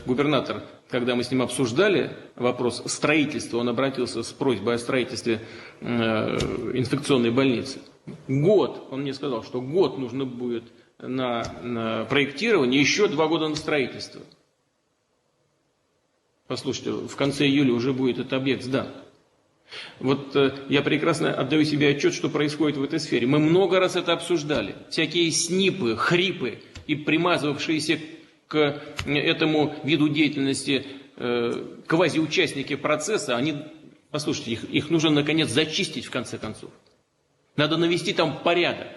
губернатор, когда мы с ним обсуждали вопрос строительства, он обратился с просьбой о строительстве инфекционной больницы. Год, он мне сказал, что год нужно будет на проектирование, еще 2 года на строительство. Послушайте, в конце июля уже будет этот объект сдан. Вот я прекрасно отдаю себе отчет, что происходит в этой сфере. Мы много раз это обсуждали. Всякие снипы, хрипы и примазывавшиеся к этому виду деятельности квазиучастники процесса, они, послушайте, их нужно наконец зачистить в конце концов. Надо навести там порядок.